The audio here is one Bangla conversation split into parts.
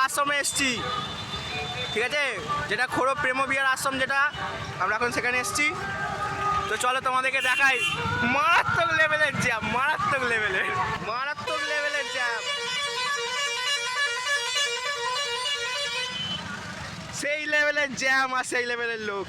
আশ্রমে এসেছি, ঠিক আছে, যেটা খোড়ো প্রেমবিহার আশ্রম, যেটা আমরা এখন সেখানে এসেছি। তো চলো তোমাদেরকে দেখাই মারাত্মক লেভেলের জ্যাম, মারাত্মক লেভেলের জ্যাম, সেই লেভেলের জ্যাম আর সেই লেভেলের লোক।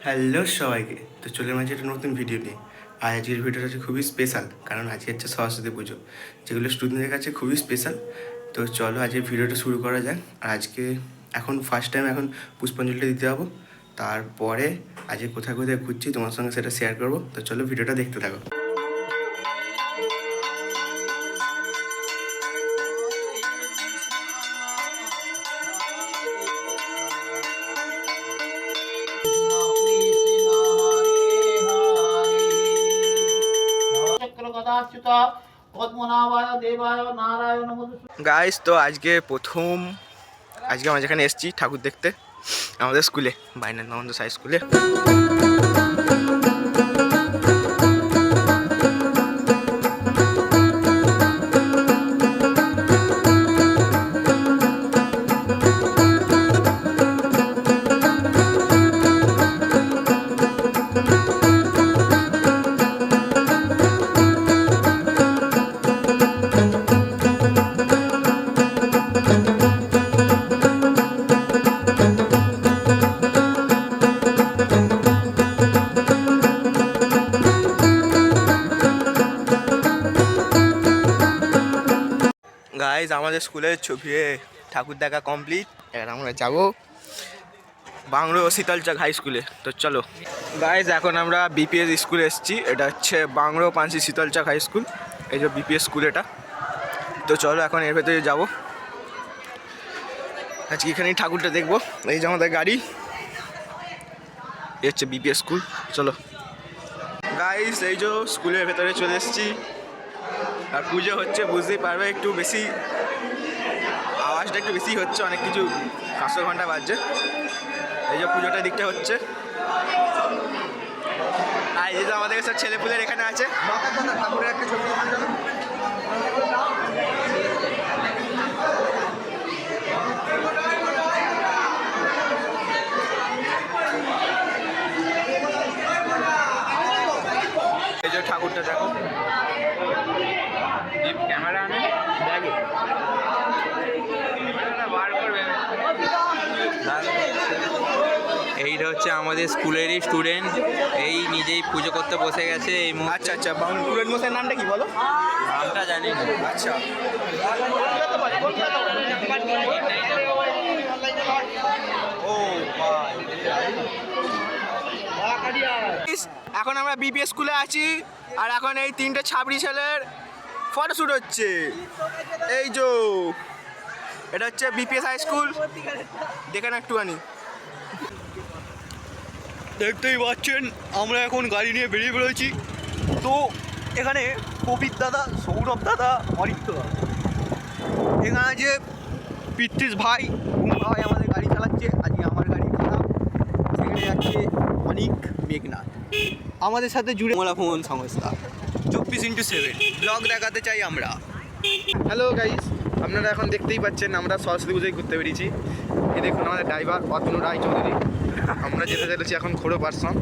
হ্যালো সবাইকে, তো চলে মাঝে একটা নতুন ভিডিও নিয়ে। আর আজকের ভিডিওটা হচ্ছে খুবই স্পেশাল, কারণ আজকে হচ্ছে সরস্বতী পুজো, যেগুলো স্টুডেন্টদের কাছে খুবই স্পেশাল। তো চলো আজকে ভিডিওটা শুরু করা যাক। আর আজকে এখন ফার্স্ট টাইম এখন পুষ্পাঞ্জলিটা দিতে যাবো, তারপরে আজকে কোথায় কোথায় ঘুরছি তোমার সঙ্গে সেটা শেয়ার করবো। তো চলো ভিডিওটা দেখতে থাকো। গাইস, তো আজকে আমরা যেখানে এসেছি ঠাকুর দেখতে, আমাদের স্কুলে, বাইনাথ সাই স্কুলে। গাইজ, আমাদের স্কুলের ছবি ঠাকুর দেখা কমপ্লিট। এবার আমরা যাবো বাংলো শীতলচক হাই স্কুলে। তো চলো গাইজ, এখন আমরা বিপিএস স্কুলে এসেছি। এটা হচ্ছে বাংলো পানসি শীতলচক হাই স্কুল, এই যে বিপিএস স্কুল এটা। তো চলো এখন এর ভেতরে যাবো। আজকে এখানেই ঠাকুরটা দেখবো। এই যে আমাদের গাড়ি, এই হচ্ছে বিপিএস স্কুল। চলো গাইজ, এই যে স্কুলের ভেতরে চলে এসেছি। আর পুজো হচ্ছে, বুঝতেই পারবে, একটু বেশি আওয়াজটা একটু বেশি হচ্ছে, অনেক কিছু 500 ঘন্টা বাজছে। এই যে পুজোটা দিকটা হচ্ছে। আর এই যে আমাদের সব ছেলেপুলের এখানে আছে। ঠাকুরের একটা ছবি, এই যে ঠাকুরটা দেখো। ক্যামেরা আনে দেখে বার করবে। এইটা হচ্ছে আমাদের স্কুলেরই স্টুডেন্ট, এই নিজেই পুজো করতে বসে গেছে এই মুহূর্তে। আচ্ছা আচ্ছা, পুরোহিত মশাইয়ের নামটা কি বলো? নামটা জানি না। আচ্ছা, ও এখন আমরা বিপিএস স্কুলে আছি। আর এখন এই 3টে ছাবড়ি ছেলের ফটোশ্যুট হচ্ছে। এই যে এটা হচ্ছে বিপিএস হাই স্কুল, দেখেন একটুখানি। দেখতেই পাচ্ছেন আমরা এখন গাড়ি নিয়ে বেরিয়ে বেরোচ্ছি। তো এখানে কবির দাদা, সৌরভ দাদা, অরিত্য দাদা, এখানে যে পিতৃষ ভাই, ভাই আমাদের গাড়ি চালাচ্ছে। আজকে আমার গাড়ি খারাপ, সেখানে যাচ্ছে অনেক মেঘনাথ। আমাদের সাথে জুড়ে মোলা ভ্রমণ সংস্থা 24x7 ব্লগ দেখাতে চাই আমরা। হ্যালো গাইস, আপনারা এখন দেখতেই পাচ্ছেন আমরা সরস্বতী পুজোয় ঘুরতে বেরিয়েছি। এই দেখুন আমাদের ড্রাইভার অতনু রায়চৌধুরী। আমরা যেতে চলেছি এখন খোড়ো পার্সন।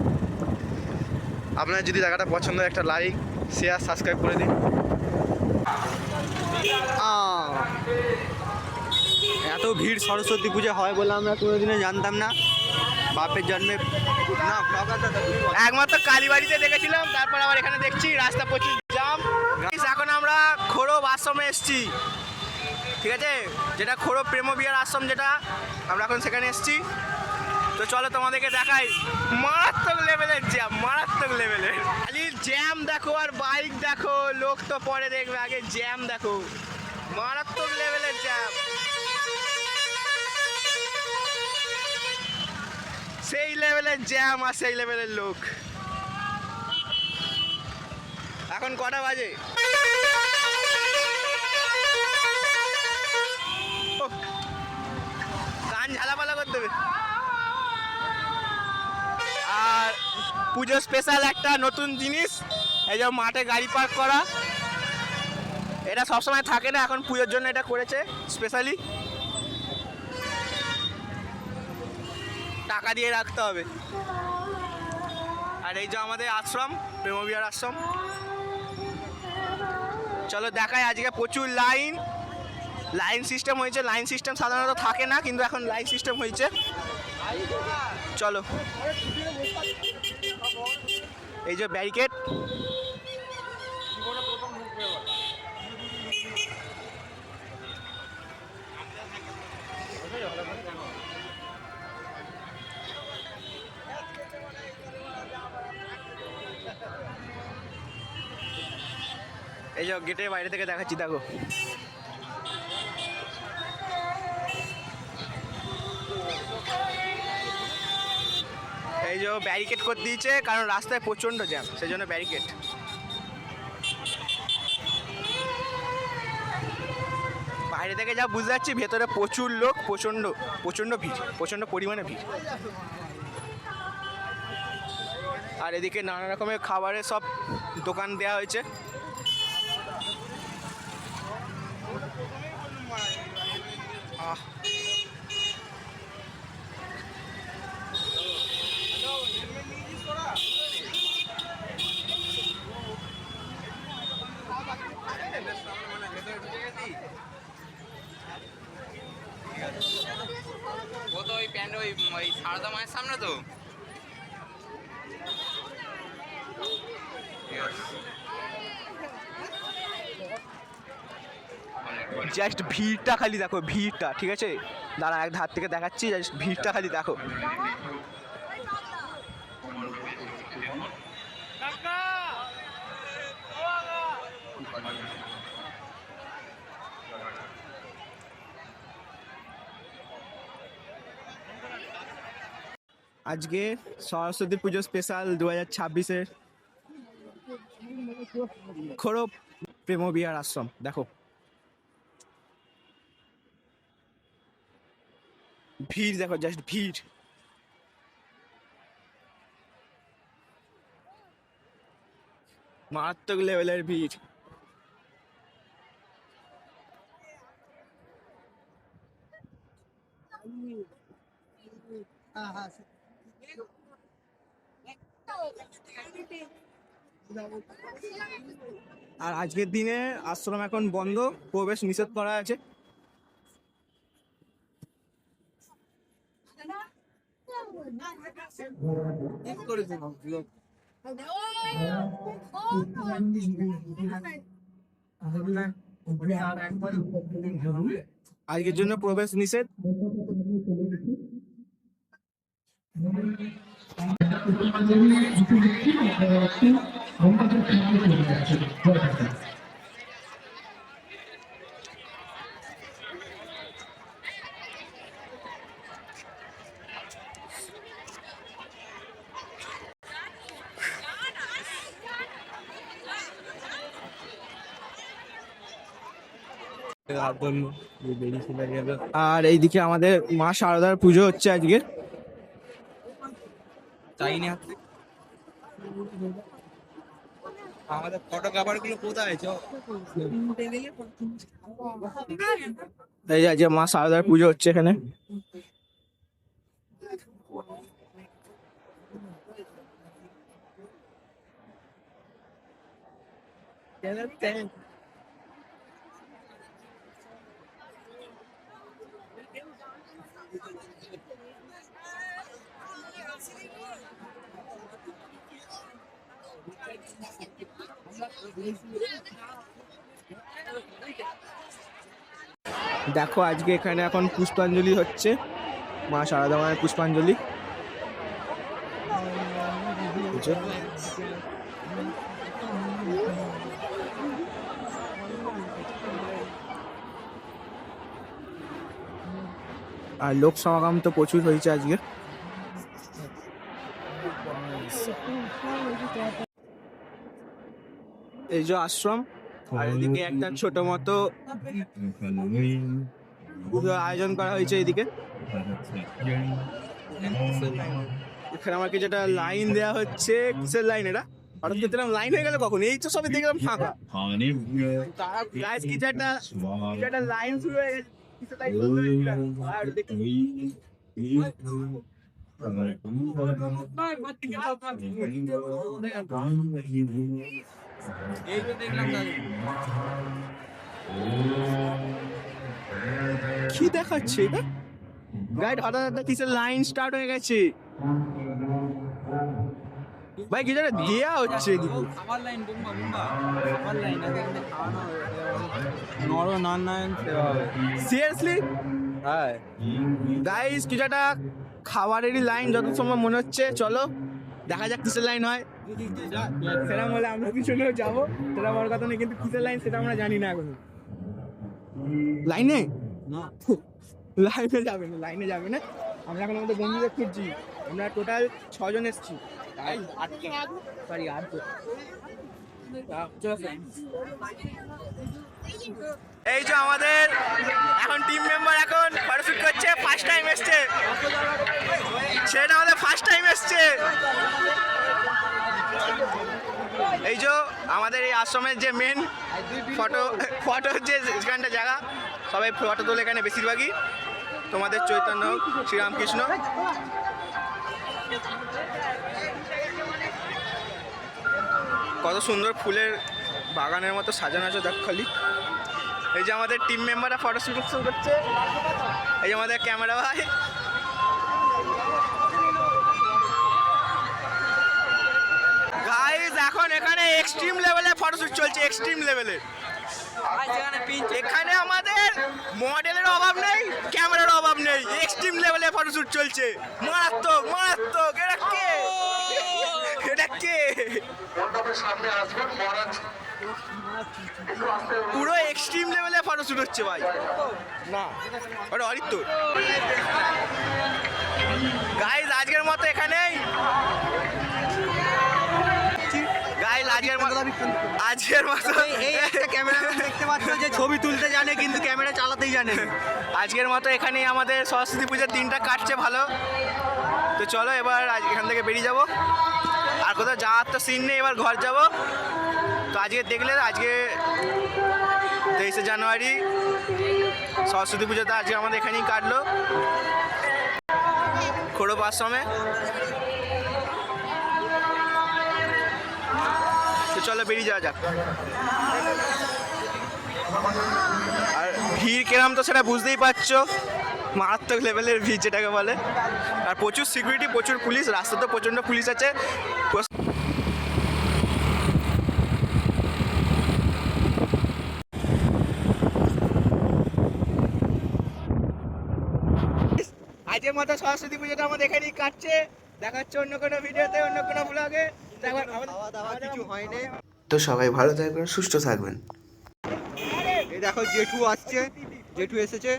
আপনার যদি জায়গাটা পছন্দ হয় একটা লাইক, শেয়ার, সাবস্ক্রাইব করে দিন। এত ভিড় সরস্বতী পুজো হয় বলে আমরা কোনোদিনও জানতাম না, বাপের জন্মে না। একমাত্র কালীবাড়িতে দেখেছিলাম, তারপর আবার এখানে দেখছি রাস্তা প্রচুর জাম। এখন আমরা খোড়ো আশ্রমে এসেছি, ঠিক আছে, যেটা খোড়ো প্রেমবিহার আশ্রম, যেটা আমরা এখন সেখানে এসেছি। তো চলো তোমাদেরকে দেখাই মারাত্মক লেভেলের জ্যাম, মারাত্মক লেভেলের। খালি জ্যাম দেখো আর বাইক দেখো, লোক তো পরে দেখবে, আগে জ্যাম দেখো, মারাত্মক লেভেলের জ্যাম, সেই লেভেলের জ্যাম আর সেই লেভেলের লোক। এখন কটা বাজে? গান ঝালাপালা করে দেবে। আর পুজো স্পেশাল একটা নতুন জিনিস, এই যে মাঠে গাড়ি পার্ক করা। এটা সবসময় থাকে না, এখন পুজোর জন্য এটা করেছে স্পেশালি। টাকা দিয়ে রাখতে হবে। আর এই যে আমাদের আশ্রম, প্রেমবিহার আশ্রম। চলো দেখাই, আজকে প্রচুর লাইন সিস্টেম হয়েছে। লাইন সিস্টেম সাধারণত থাকে না, কিন্তু এখন লাইন সিস্টেম হয়েছে। চলো, এই যে ব্যারিকেড। এই যে গেটের বাইরে থেকে দেখাচ্ছি, দেখো। এই যে ব্যারিকেড করে দিয়েছে, কারণ রাস্তায় প্রচণ্ড জ্যাম, সেই জন্য ব্যারিকেড। বাইরে থেকে যা বুঝতে পারছি, ভেতরে প্রচুর লোক, প্রচণ্ড ভিড়, প্রচণ্ড পরিমাণে ভিড়। আর এদিকে নানা রকমের খাবারের সব দোকান দেওয়া হয়েছে। ও তো ওই প্যান্ট ওই সারদা মায়ের সামনে তো। জাস্ট ভিড়টা খালি দেখো, ভিড়টা, ঠিক আছে? দাঁড়া, এক ধার থেকে দেখাচ্ছি, জাস্ট ভিড়টা খালি দেখো। আজকে সরস্বতী পুজো স্পেশাল 2026-এর খোরব প্রেমবিহার আশ্রম, দেখো। ভিড় দেখো, জাস্ট ভিড়। মারাত্মক লেভেলের ভিড়। আর আজকের দিনে আশ্রম এখন বন্ধ, প্রবেশ নিষেধ করা আছে। আজকের জন্য প্রবেশ নিষেধ। আর এইদিকে আমাদের মা শারদার পুজো হচ্ছে আজকে। চাইনি আমাদের ফটোগ্রাফার গুলো কোথায় আছে? এই যে আজকে মা শারদার পুজো হচ্ছে এখানে। দেখো আজকে এখানে এখন পুষ্পাঞ্জলি হচ্ছে, মা শারদা মায়ের পুষ্পাঞ্জলি। আর লোক সমাগম তো প্রচুর হয়েছে আজকে। এই যে আশ্রম, আর এদিকে একটা ছোট মতো আয়োজন করা হয়েছে। এদিকে এখানে আমাকে যেটা লাইন দেওয়া হচ্ছে, কিসের লাইন এটা? হঠাৎ দেখলাম লাইন হয়ে গেল কখন, এই তো সবে দেখলাম ফাঁকা। তার কিছু একটা লাইন শুরু হয়ে গেছে। কি দেখাচ্ছে এটা? গাইড হঠাৎ হঠাৎ কিসের লাইন স্টার্ট হয়ে গেছে ভাই, কিছু একটা দেয়া হচ্ছে এদিকে। খাবার লাইন বুম্বা বুম্বা খাবার লাইন আগে এখানে খাওয়ানো হবে নর নান সিরিয়াসলি হ্যাঁ গাইস, কিছু একটা খাবারেরই লাইন যত সময় মনে হচ্ছে। চলো দেখা যাক কিসের লাইন হয়। সেরকম হলে আমরা পিছনেও যাবো, সেটা আমার কথা নেই, কিন্তু কিসের লাইন সেটা আমরা জানি না এখন। লাইনে না লাইনে যাবে না, লাইনে যাবে না। আমরা এখন আমাদের বন্ধুদের খুঁজছি। আমরা টোটাল 6 জন এসেছি। সরি 8 জন। এই যে আমাদের এখন টিম মেম্বার এখন ফটোশুট করছে, ফার্স্ট টাইম এসছে, সেটা আমাদের ফার্স্ট টাইম এসছে। এই যে আমাদের এই আশ্রমের যে মেন ফটো যে যেখানটা জায়গা, সবাই ফটো তোলে এখানে বেশিরভাগই। তোমাদের চৈতন্য শ্রীরামকৃষ্ণ। কত সুন্দর ফুলের বাগানের মতো সাজানো আছে দেখ খালি। এই যে আমাদের টিম মেম্বাররা ফটো শুট করছে। এই যে আমাদের ক্যামেরা ভাই। গাইস, এখন এখানে এক্সট্রিম লেভেলে ফটোশুট চলছে, এক্সট্রিম লেভেলে। এখানে আমাদের মডেলের অভাব নেই, ক্যামেরার অভাব নেই, এক্সট্রিম লেভেলে ফটোশুট চলছে। মারাত্মক মারাত্মক। এটা কে? এটা কে? পুরো এক্সট্রিম লেভেলে ফটোশুট হচ্ছে ভাই। না ওটা অরিত্য। গাইস, আজকের মতো এখানেই। গাইস, আজকের মতো এই একটা ক্যামেরাম্যান দেখতে পাচ্ছ যে ছবি তুলতে জানে কিন্তু ক্যামেরা চালাতেই জানে। আজকের মতো এখানেই আমাদের সরস্বতী পূজার দিনটা কাটছে ভালো। তো চলো এবার এখান থেকে বেরিয়ে যাব। আর কোথাও যাওয়ার তো সিন নেই, এবার ঘর যাব। তো আজকে দেখলে, আজকে 23শে জানুয়ারি সরস্বতী পুজোতে আজকে আমাদের এখানেই কাটলো খোড়প আশ্রমে। তো চলো বেরিয়ে যাওয়া যাক। আর ভিড় কেরাম তো সেটা বুঝতেই পারছো, মারাত্মক লেভেলের ভিড় যেটাকে বলে। আর প্রচুর সিকিউরিটি, প্রচুর পুলিশ, রাস্তাতে প্রচণ্ড পুলিশ আছে। আজকের মতো সরস্বতী পুজোটা আমাদের এখানেই কাটছে। দেখা হচ্ছে অন্য কোনো ভিডিওতে, অন্য কোনো ব্লগে। কিছু হয়নি। তো সবাই ভালো থাকবেন, সুস্থ থাকবেন। এই দেখো জেঠু আসছে, জেঠু এসেছে।